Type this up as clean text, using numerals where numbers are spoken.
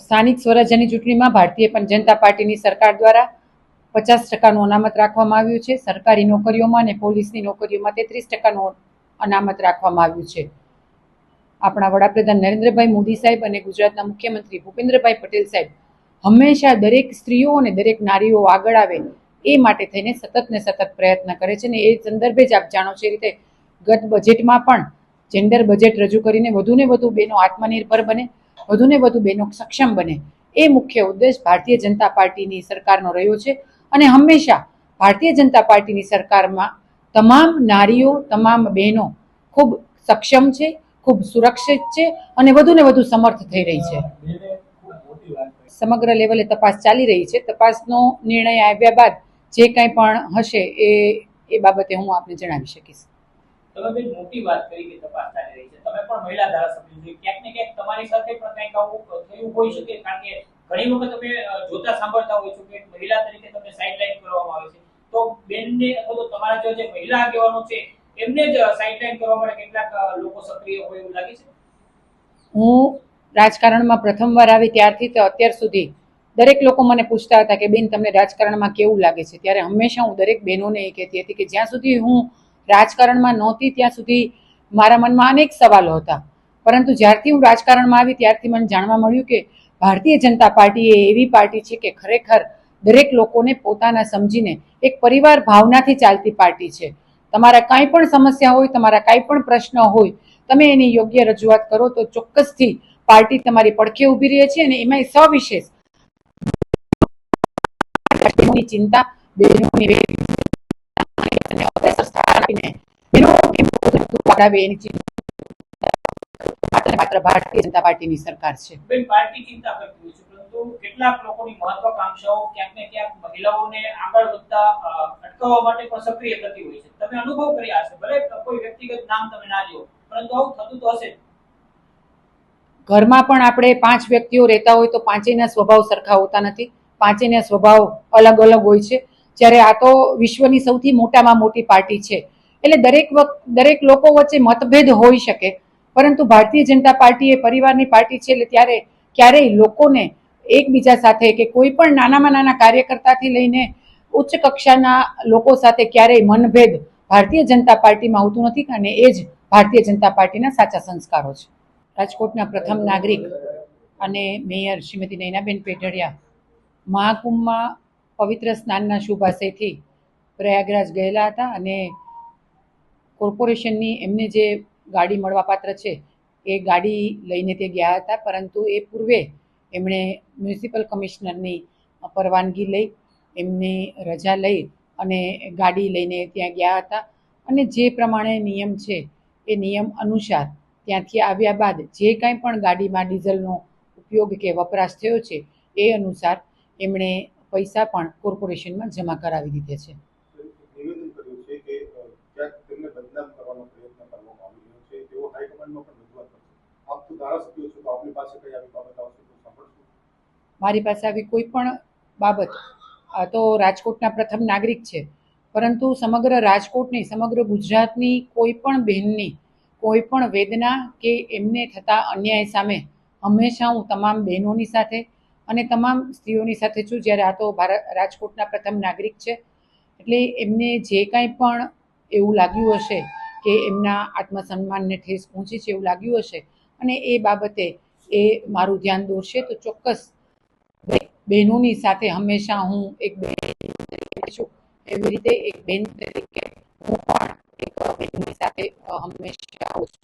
સ્થાનિક સ્વરાજ્યની ચૂંટણીમાં ભારતીય જનતા પાર્ટીની સરકાર દ્વારા 50% અનામત રાખવામાં આવ્યું છે। સરકારી નોકરીઓમાં અને પોલીસની નોકરીઓમાં 33% અનામત રાખવામાં આવ્યું છે। આપણા વડાપ્રધાન નરેન્દ્રભાઈ મોદી સાહેબ અને ગુજરાતના મુખ્યમંત્રી ભૂપેન્દ્રભાઈ પટેલ સાહેબ હંમેશા દરેક સ્ત્રીઓ અને દરેક નારીઓ આગળ આવે એ માટે થઈને સતત પ્રયત્ન કરે છે। ને એ સંદર્ભે જ આપ જાણો છો એ રીતે ગત બજેટમાં પણ જેન્ડર બજેટ રજૂ કરીને વધુને વધુ બહેનો આત્મનિર્ભર બને, વધુને વધુ બહેનો સક્ષમ બને, એ મુખ્ય ઉદ્દેશ ભારતીય જનતા પાર્ટીની સરકારનો રહ્યો છે। અને હંમેશા ભારતીય જનતા પાર્ટીની સરકારમાં તમામ નારીઓ, તમામ બહેનો ખૂબ સક્ષમ છે, ખૂબ સુરક્ષિત છે અને વધુને વધુ સમર્થ થઈ રહી છે। સમગ્ર લેવલે તપાસ ચાલી રહી છે। તપાસનો નિર્ણય આવ્યા બાદ જે કંઈ પણ હશે એ બાબતે હું આપને જણાવી શકીશ। તમે બેન મોટી વાત કરી કે તપાસ ચાલી રહી છે। તમે પણ મહિલા ધારાસભ્ય છો, ક્યાંક ને ક્યાંક તમારી સાથે પણ કંઈક આવું થયું હોઈ શકે, કારણ કે ઘણી વખત તમે જોતા સાંભળતા હોય છો કે મહિલા તરીકે તમને સાઇડલાઇન કરવામાં આવે છે, તો બેનને અથવા તો તમારા જે મહિલા આગેવાનો છે એમને જ સાઇડલાઇન કરવા માટે કેટલાક લોકો સક્રિય હોય એવું લાગે છે? હું રાજકારણમાં પ્રથમવાર આવી ત્યારથી તો અત્યાર સુધી દરેક લોકો મને પૂછતા હતા કે બેન તમને રાજકારણમાં કેવું લાગે છે, ત્યારે હંમેશા હું દરેક બહેનોને એ કહેતી હતી કે જ્યાં સુધી હું રાજકારણમાં નહોતી ત્યાં સુધી મારા મનમાં અનેક સવાલો હતા, પરંતુ જ્યારથી હું રાજકારણમાં આવી ત્યારથી મને જાણવા મળ્યું કે ભારતીય જનતા પાર્ટી એ એવી પાર્ટી છે કે ખરેખર દરેક લોકોને પોતાના સમજીને એક પરિવાર ભાવનાથી ચાલતી પાર્ટી છે। તમારા કાંઈ પણ સમસ્યા હોય, તમારા કાંઈ પણ પ્રશ્ન હોય, તમે એની યોગ્ય રજૂઆત કરો તો ચોક્કસથી પાર્ટી તમારી પડખે ઊભી રહે છે। અને એમાં સવિશેષ બહેનોની ચિંતા, બહેનોની માત્ર ભારતીય જનતા પાર્ટીની સરકાર છે। બેન, પાર્ટી ચિંતા કરતી હોય છે, પરંતુ કેટલાક લોકોની મહત્વાકાંક્ષાઓ ક્યાંક ને ક્યાંક મહિલાઓને આગળ વધતા અટકાવવા માટે પણ સક્રિય થતી હોય છે। તમે અનુભવ કર્યા હશે, ભલે કોઈ વ્યક્તિગત નામ તમે ના લ્યો, પરંતુ આવું થતું તો હશે। ઘરમાં પણ આપણે 5 વ્યક્તિઓ રહેતા હોય તો પાંચેયના સ્વભાવ સરખા હોતા નથી, પાંચેયના સ્વભાવ અલગ અલગ હોય છે। જ્યારે આ તો વિશ્વની સૌથી મોટામાં મોટી પાર્ટી છે, એટલે દરેક લોકો વચ્ચે મતભેદ હોઈ શકે, પરંતુ ભારતીય જનતા પાર્ટી એ પરિવારની પાર્ટી છે, એટલે ત્યારે ક્યારેય લોકોને એકબીજા સાથે કે કોઈ પણ નાનામાં નાના કાર્યકર્તાથી લઈને ઉચ્ચ કક્ષાના લોકો સાથે ક્યારેય મનભેદ ભારતીય જનતા પાર્ટીમાં હોતું નથી, અને એ જ ભારતીય જનતા પાર્ટીના સાચા સંસ્કારો છે। રાજકોટના પ્રથમ નાગરિક અને મેયર શ્રીમતી નયનાબેન પેઢડિયા મહાકુંભમાં પવિત્ર સ્નાનના શુભાશયથી પ્રયાગરાજ ગયેલા હતા અને કોર્પોરેશનની એમને જે ગાડી મળવાપાત્ર છે એ ગાડી લઈને તે ગયા હતા, પરંતુ એ પૂર્વે એમણે મ્યુનિસિપલ કમિશનરની પરવાનગી લઈ, એમની રજા લઈ અને ગાડી લઈને ત્યાં ગયા હતા। અને જે પ્રમાણે નિયમ છે એ નિયમ અનુસાર ત્યાંથી આવ્યા બાદ જે કાંઈ પણ ગાડીમાં ડીઝલનો ઉપયોગ કે વપરાશ થયો છે એ અનુસાર એમણે પૈસા પણ કોર્પોરેશનમાં જમા કરાવી દીધે છે। નિવેદન કર્યું છે કે ક્યાંક તેમને બદનામ કરવાનો પ્રયત્ન કરવામાં આવી રહ્યો છે, તેઓ હાઈકમાન્ડમાં પણ રજૂઆત કરશે। આપ તો ધારાસભ્યો છો, તો આપની પાસે કઈ આવી બાબત આવશે તો સાંભળશું? મારી પાસે આવી કોઈ પણ બાબત, આ તો રાજકોટના પ્રથમ નાગરિક છે, પરંતુ સમગ્ર રાજકોટની, સમગ્ર ગુજરાતની કોઈ પણ બહેનની કોઈ પણ વેદના કે એમને થતા અન્યાય સામે હંમેશા હું તમામ બહેનોની સાથે અને તમામ સ્ત્રીઓની સાથે છું। જ્યારે આ તો રાજકોટના પ્રથમ નાગરિક છે, એટલે એમને જે કાંઈ પણ એવું લાગ્યું હશે કે એમના આત્મસન્માનને ઠેસ પહોંચી છે એવું લાગ્યું હશે અને એ બાબતે એ મારું ધ્યાન દોરશે તો ચોક્કસ બહેનોની સાથે હંમેશા હું એક બહેન તરીકે છું, એવી રીતે એક બહેન તરીકે હું પણ એક બહેનની સાથે હંમેશા આવું છું।